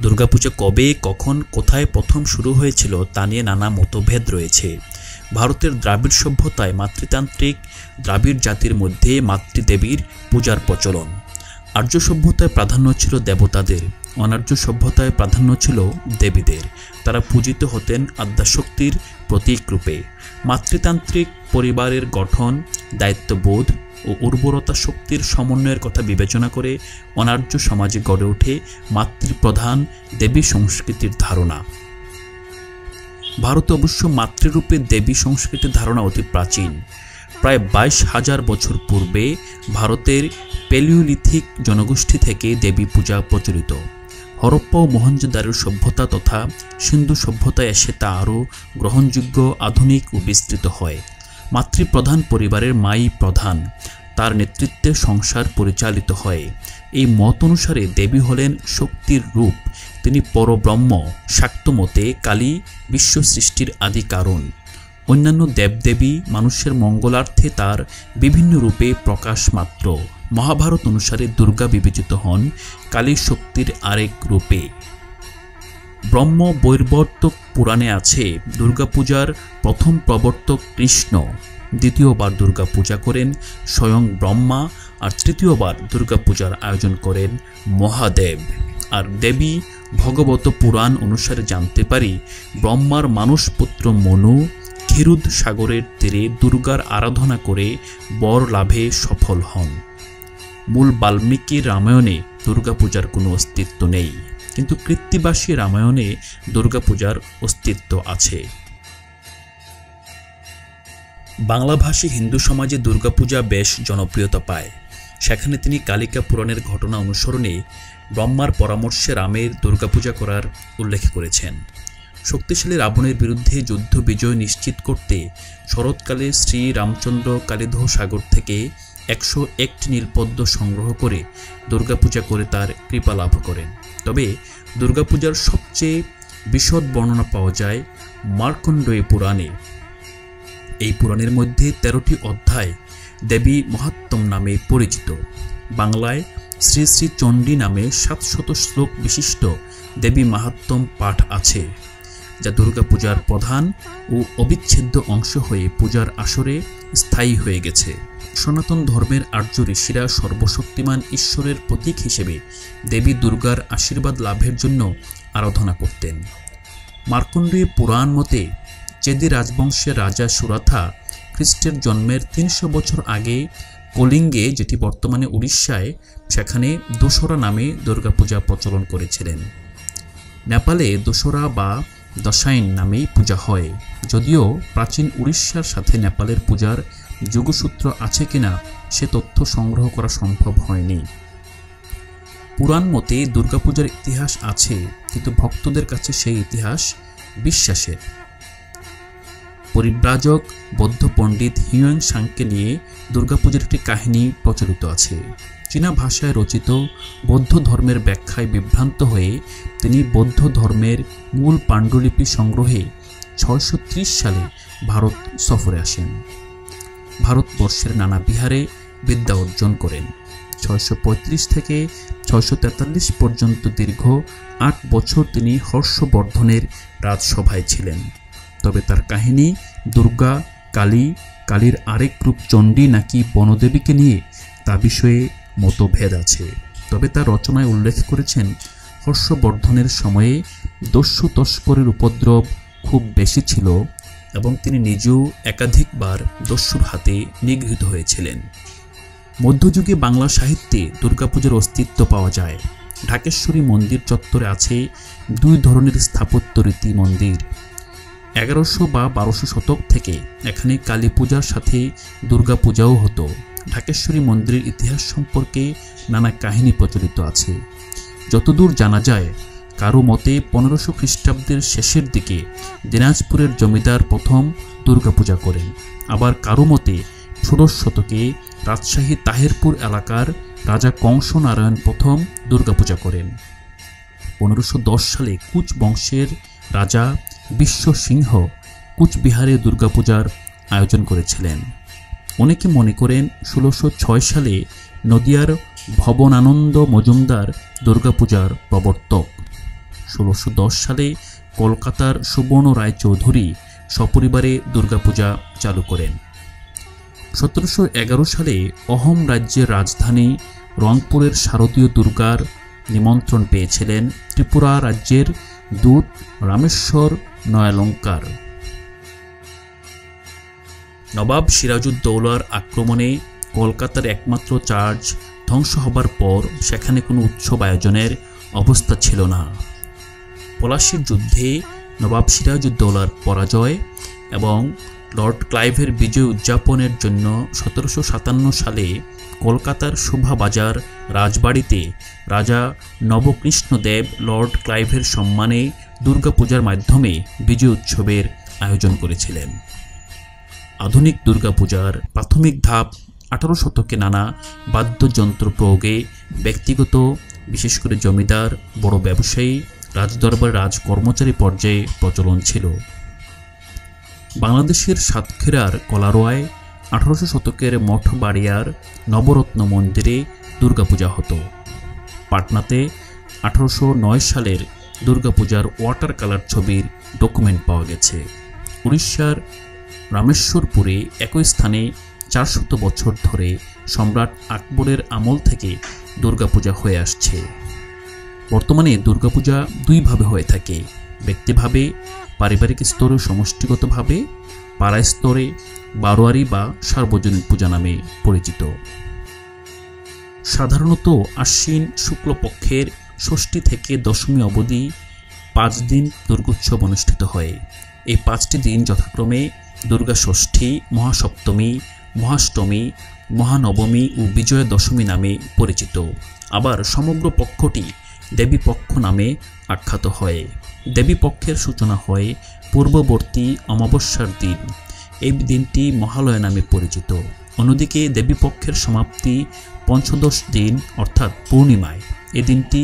দুর্গাপূজা কবে, কখন, কোথায় প্রথম শুরু হয়েছিল তা নিয়ে নানা মতভেদ রয়েছে। ভারতের দ্রাবিড় সভ্যতায় মাতৃতান্ত্রিক দ্রাবিড় জাতির মধ্যে মাতৃদেবীর পূজার প্রচলন। আর্য সভ্যতায় প্রাধান্য ছিল দেবতাদের, অনার্য সভ্যতায় প্রাধান্য ছিল দেবীদের। তারা পূজিত হতেন আদ্যাশক্তির প্রতীক রূপে। মাতৃতান্ত্রিক পরিবারের গঠন, দায়িত্ববোধ ও উর্বরতা শক্তির সমন্বয়ের কথা বিবেচনা করে অনার্য সমাজে গড়ে ওঠে মাতৃপ্রধান দেবী সংস্কৃতির ধারণা। ভারতে অবশ্য মাতৃরূপে দেবী সংস্কৃতির ধারণা অতি প্রাচীন। প্রায় 22,000 বছর পূর্বে ভারতের প্যালিওলিথিক জনগোষ্ঠী থেকে দেবী পূজা প্রচলিত। হরপ্পা ও মহেঞ্জোদারোর সভ্যতা তথা সিন্ধু সভ্যতায় এসে তা আরও গ্রহণযোগ্য, আধুনিক ও বিস্তৃত হয়। মাতৃপ্রধান পরিবারের মাই প্রধান, তার নেতৃত্বে সংসার পরিচালিত হয়। এই মত অনুসারে দেবী হলেন শক্তির রূপ, তিনি পরব্রহ্ম। শাক্ত মতে কালী বিশ্ব সৃষ্টির আদি কারণ। অন্যান্য দেবদেবী মানুষের মঙ্গলার্থে তার বিভিন্ন রূপে প্রকাশ মাত্র। মহাভারত অনুসারে দুর্গা বিবেচিত হন কালী শক্তির আরেক রূপে। ব্রহ্ম বৈবর্তক পুরাণে আছে দুর্গাপূজার প্রথম প্রবর্তক কৃষ্ণ, দ্বিতীয়বার দুর্গা পূজা করেন স্বয়ং ব্রহ্মা, আর তৃতীয়বার দুর্গাপূজার আয়োজন করেন মহাদেব। আর দেবী ভগবত পুরাণ অনুসারে জানতে পারি ব্রহ্মার মানসপুত্র মনু ক্ষীরোদ সাগরের তীরে দুর্গার আরাধনা করে বর লাভে সফল হন। মূল বাল্মীকি রামায়ণে দুর্গাপূজার কোনো অস্তিত্ব নেই, কিন্তু কৃত্তিবাসী রামায়ণে দুর্গাপূজার অস্তিত্ব আছে। বাংলাভাষী হিন্দু সমাজে দুর্গাপূজা বেশ জনপ্রিয়তা পায়। সেখানে তিনি কালিকা পুরাণের ঘটনা অনুসরণে ব্রহ্মার পরামর্শে রামের দুর্গাপূজা করার উল্লেখ করেছেন। শক্তিশালী রাবণের বিরুদ্ধে যুদ্ধ বিজয় নিশ্চিত করতে শরৎকালে শ্রী রামচন্দ্র কালিদহ সাগর থেকে 101টি নীলপদ্ম সংগ্রহ করে দুর্গাপূজা করে তার কৃপা লাভ করেন। তবে দুর্গাপূজার সবচেয়ে বিশদ বর্ণনা পাওয়া যায় মার্কণ্ডেয় পুরাণে। এই পুরাণের মধ্যে 13টি অধ্যায় দেবী মাহাত্ম্য নামে পরিচিত। বাংলায় শ্রী শ্রী চণ্ডী নামে 700 শ্লোক বিশিষ্ট দেবী মাহাত্ম্য পাঠ আছে, যা দুর্গাপূজার প্রধান ও অবিচ্ছেদ্য অংশ হয়ে পূজার আসরে স্থায়ী হয়ে গেছে। সনাতন ধর্মের আর্য ঋষিরা সর্বশক্তিমান ঈশ্বরের প্রতীক হিসেবে দেবী দুর্গার আশীর্বাদ লাভের জন্য আরাধনা করতেন। মার্কণ্ডেয় পুরাণ মতে চেদি রাজবংশের রাজা সুরাথা খ্রিস্টের জন্মের 300 বছর আগে কলিঙ্গে, যেটি বর্তমানে উড়িষ্যায়, সেখানে দোসরা নামে দুর্গাপূজা প্রচলন করেছিলেন। নেপালে দোসরা বা দশাইন নামেই পূজা হয়, যদিও প্রাচীন উড়িষ্যার সাথে নেপালের পূজার যোগসূত্র আছে কিনা সে তথ্য সংগ্রহ করা সম্ভব হয়নি। পুরাণ মতে দুর্গাপূজার ইতিহাস আছে, কিন্তু ভক্তদের কাছে সেই ইতিহাস বিশ্বাসের। পরিব্রাজক বৌদ্ধ পণ্ডিত হিউয়েন সাংকে নিয়ে দুর্গাপূজার একটি কাহিনী প্রচলিত আছে। চীনা ভাষায় রচিত বৌদ্ধ ধর্মের ব্যাখ্যায় বিভ্রান্ত হয়ে তিনি বৌদ্ধ ধর্মের মূল পাণ্ডুলিপি সংগ্রহে 630 সালে ভারত সফরে আসেন। ভারতবর্ষের নানা বিহারে বিদ্যা অর্জন করেন। 635 থেকে 643 পর্যন্ত দীর্ঘ 8 বছর তিনি হর্ষবর্ধনের রাজসভায় ছিলেন। তবে তার কাহিনী দুর্গা, কালী, কালীর আরেক রূপ চণ্ডী নাকি বনদেবীকে নিয়ে তা বিষয়ে মতভেদ আছে। তবে তার রচনায় উল্লেখ করেছেন হর্ষবর্ধনের সময়ে দস্যু তস্করের উপদ্রব খুব বেশি ছিল এবং তিনি নিজেও একাধিকবার দস্যুর হাতে নিগৃহীত হয়েছিলেন। মধ্যযুগে বাংলা সাহিত্যে দুর্গাপূজার অস্তিত্ব পাওয়া যায়। ঢাকেশ্বরী মন্দির চত্বরে আছে 2 ধরনের স্থাপত্য রীতি মন্দির। 1100 বা 1200 শতক থেকে এখানে কালী পূজার সাথে দুর্গাপূজাও হতো। ঢাকেশ্বরী মন্দিরের ইতিহাস সম্পর্কে নানা কাহিনী প্রচলিত আছে। যতদূর জানা যায়, কারো মতে 1500 খ্রিস্টাব্দের শেষের দিকে দিনাজপুরের জমিদার প্রথম দুর্গাপূজা করেন। আবার কারো মতে 16 শতকে রাজশাহী তাহেরপুর এলাকার রাজা কংসনারায়ণ প্রথম দুর্গাপূজা করেন। 1510 সালে কুচ বংশের রাজা বিশ্বসিংহ কুচবিহারে দুর্গাপূজার আয়োজন করেছিলেন। অনেকে মনে করেন 1606 সালে নদিয়ার ভবনানন্দ মজুমদার দুর্গাপূজার প্রবর্তক। 1610 সালে কলকাতার সুবর্ণ রায়চৌধুরী সপরিবারে দুর্গাপূজা চালু করেন। 1711 সালে অহোম রাজ্যের রাজধানী রংপুরের শারদীয় দুর্গার নিমন্ত্রণ পেয়েছিলেন ত্রিপুরা রাজ্যের দূত রামেশ্বর নয়ালঙ্কার। নবাব সিরাজউদ্দৌলার আক্রমণে কলকাতার একমাত্র চার্চ ধ্বংস হবার পর সেখানে কোনো উৎসব আয়োজনের অবস্থা ছিল না। পলাশীর যুদ্ধে নবাব সিরাজউদ্দৌলার পরাজয় এবং লর্ড ক্লাইভের বিজয় উদযাপনের জন্য 1757 সালে কলকাতার শোভাবাজার রাজবাড়িতে রাজা নবকৃষ্ণদেব লর্ড ক্লাইভের সম্মানে দুর্গাপূজার মাধ্যমে বিজয় উৎসবের আয়োজন করেছিলেন। আধুনিক দুর্গাপূজার প্রাথমিক ধাপ 18 শতকে নানা বাদ্যযন্ত্র প্রয়োগে ব্যক্তিগত, বিশেষ করে জমিদার, বড় ব্যবসায়ী, রাজদরবার, রাজকর্মচারী পর্যায়ে প্রচলন ছিল। বাংলাদেশের সাতক্ষীরার কলারোয়ায় 1800 শতকের মঠবাড়িয়ার নবরত্ন মন্দিরে দুর্গাপূজা হতো। পাটনাতে 1809 সালের দুর্গাপূজার ওয়াটার কালার ছবির ডকুমেন্ট পাওয়া গেছে। উড়িষ্যার রামেশ্বরপুরে একই স্থানে 400 বছর ধরে সম্রাট আকবরের আমল থেকে দুর্গাপূজা হয়ে আসছে। বর্তমানে দুর্গাপূজা দুইভাবে হয়ে থাকে, ব্যক্তিভাবে, পারিবারিক স্তরে, সমষ্টিগতভাবে, পাড়া স্তরে, বারোয়ারি বা সার্বজনীন পূজা নামে পরিচিত। সাধারণত আশ্বিন শুক্লপক্ষের ষষ্ঠী থেকে দশমী অবধি 5 দিন দুর্গোৎসব অনুষ্ঠিত হয়। এই 5টি দিন যথাক্রমে দুর্গা ষষ্ঠী, মহাসপ্তমী, মহাষ্টমী, মহানবমী ও বিজয়া দশমী নামে পরিচিত। আবার সমগ্র পক্ষটি দেবী পক্ষ নামে আখ্যাত হয়। দেবী পক্ষের সূচনা হয় পূর্ববর্তী অমাবস্যার দিন। এই দিনটি মহালয়া নামে পরিচিত। অন্যদিকে দেবী পক্ষের সমাপ্তি পঞ্চদশ দিন অর্থাৎ পূর্ণিমায়। এই দিনটি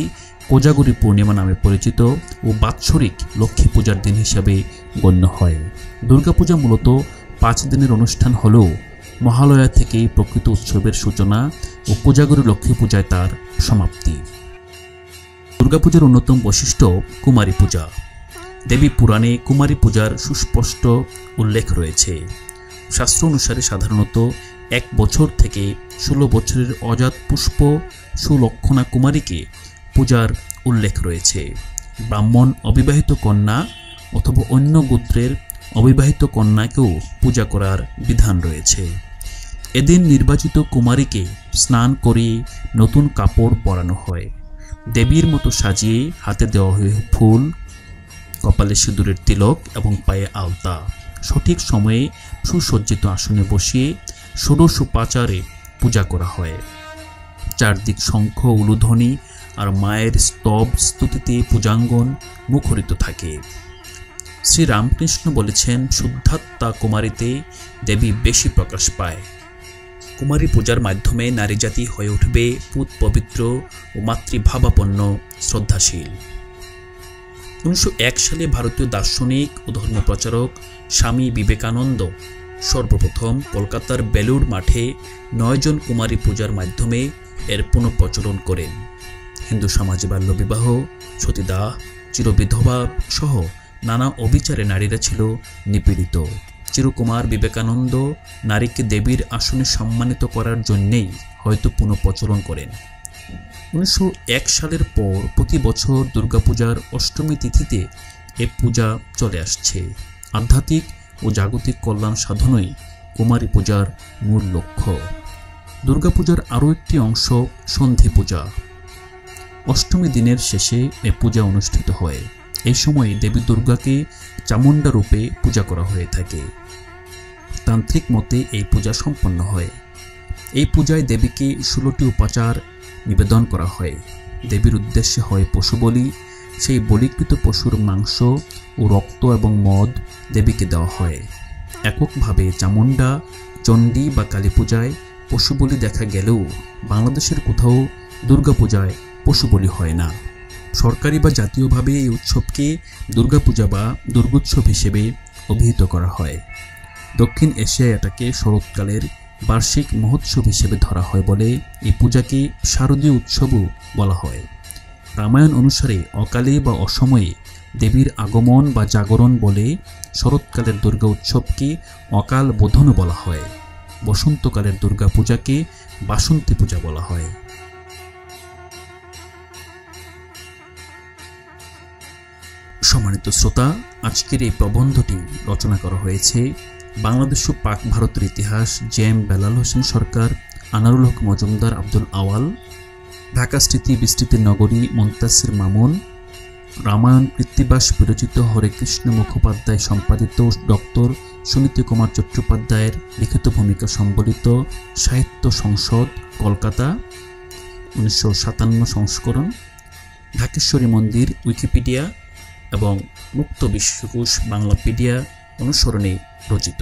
কোজাগরী পূর্ণিমা নামে পরিচিত ও বাৎসরিক লক্ষ্মী পূজার দিন হিসাবে গণ্য হয়। দুর্গাপূজা মূলত 5 দিনের অনুষ্ঠান হলেও মহালয়া থেকেই প্রকৃত উৎসবের সূচনা ও কোজাগরী লক্ষ্মী পূজায় তার সমাপ্তি। দুর্গাপূজার অন্যতম বৈশিষ্ট্য কুমারী পূজা। দেবী পুরাণে কুমারী পূজার সুস্পষ্ট উল্লেখ রয়েছে। শাস্ত্র অনুসারে সাধারণত 1 বছর থেকে 16 বছরের অজাত পুষ্প সুলক্ষণা কুমারীকে পূজার উল্লেখ রয়েছে। ব্রাহ্মণ অবিবাহিত কন্যা অথবা অন্য গোত্রের অবিবাহিত কন্যাকেও পূজা করার বিধান রয়েছে। এদিন নির্বাচিত কুমারীকে স্নান করিয়ে নতুন কাপড় পরানো হয়। দেবীর মতো সাজিয়ে হাতে দেওয়া হয় ফুল, কপালে সিঁদুরের তিলক এবং পায়ে আলতা। সঠিক সময়ে সুসজ্জিত আসনে বসিয়ে ষোড়শোপাচারে পূজা করা হয়। চারদিক শঙ্খ, উলুধ্বনি আর মায়ের স্তব স্তুতিতে পূজাঙ্গন মুখরিত থাকে। শ্রী রামকৃষ্ণ বলেছেন, শুদ্ধাত্মা কুমারীতে দেবী বেশি প্রকাশ পায়। কুমারী পূজার মাধ্যমে নারী জাতি হয়ে উঠবে পুত পবিত্র ও মাতৃভাবাপন্ন, শ্রদ্ধাশীল। 1901 সালে ভারতীয় দার্শনিক ও ধর্মপ্রচারক স্বামী বিবেকানন্দ সর্বপ্রথম কলকাতার বেলুড় মাঠে 9 জন কুমারী পূজার মাধ্যমে এর পুনঃপ্রচলন করেন। হিন্দু সমাজে বাল্যবিবাহ, সতীদাহ, চিরবিধবা সহ নানা অবিচারে নারীরা ছিল নিপীড়িত। চিরকুমার বিবেকানন্দ নারীকে দেবীর আসনে সম্মানিত করার জন্যেই হয়তো পুনঃপ্রচলন করেন। 1901 সালের পর প্রতি বছর দুর্গাপূজার অষ্টমী তিথিতে এ পূজা চলে আসছে। আধ্যাত্মিক ও জাগতিক কল্যাণ সাধনই কুমারী পূজার মূল লক্ষ্য। দুর্গাপূজার আরও একটি অংশ সন্ধি পূজা। অষ্টমী দিনের শেষে এ পূজা অনুষ্ঠিত হয়। এই সময় দেবী দুর্গাকে চামুণ্ডা রূপে পূজা করা হয়ে থাকে। তান্ত্রিক মতে এই পূজা সম্পন্ন হয়। এই পূজায় দেবীকে 16টি উপাচার নিবেদন করা হয়। দেবীর উদ্দেশ্যে হয় পশু বলি। সেই বলিকৃত পশুর মাংস ও রক্ত এবং মদ দেবীকে দেওয়া হয়। এককভাবে চামুণ্ডা, চণ্ডী বা কালী পূজায় পশু বলি দেখা গেলেও বাংলাদেশের কোথাও দুর্গাপূজায় পশু বলি হয় না। সরকারি বা জাতীয়ভাবে এই উৎসবকে দুর্গাপূজা বা দুর্গোৎসব হিসেবে অভিহিত করা হয়। দক্ষিণ এশিয়ায় এটাকে শরৎকালের বার্ষিক মহোৎসব হিসেবে ধরা হয় বলে এই পূজাকে শারদীয় উৎসবও বলা হয়। রামায়ণ অনুসারে অকালে বা অসময়ে দেবীর আগমন বা জাগরণ বলে শরৎকালের দুর্গা উৎসবকে অকাল বোধনও বলা হয়। বসন্তকালের দুর্গা পূজাকে বাসন্তী পূজা বলা হয়। সম্মানিত শ্রোতা, আজকের এই প্রবন্ধটি রচনা করা হয়েছে বাংলাদেশ ও পাক ভারতের ইতিহাস জেএম বেলাল হোসেন সরকার, আনারুল হক মজুমদার, আব্দুল আওয়াল, ঢাকা স্মৃতি বিস্তৃতির নগরী মুনতাসির মামুন, রামায়ণ কৃত্তিবাস বিরচিত হরেকৃষ্ণ মুখোপাধ্যায় সম্পাদিত ডক্টর সুনীতি কুমার চট্টোপাধ্যায়ের লিখিত ভূমিকা সম্বলিত সাহিত্য সংসদ কলকাতা 1957 সংস্করণ, ঢাকেশ্বরী মন্দির উইকিপিডিয়া এবং মুক্ত বিশ্বকোষ বাংলাপিডিয়া অনুসরণে রচিত।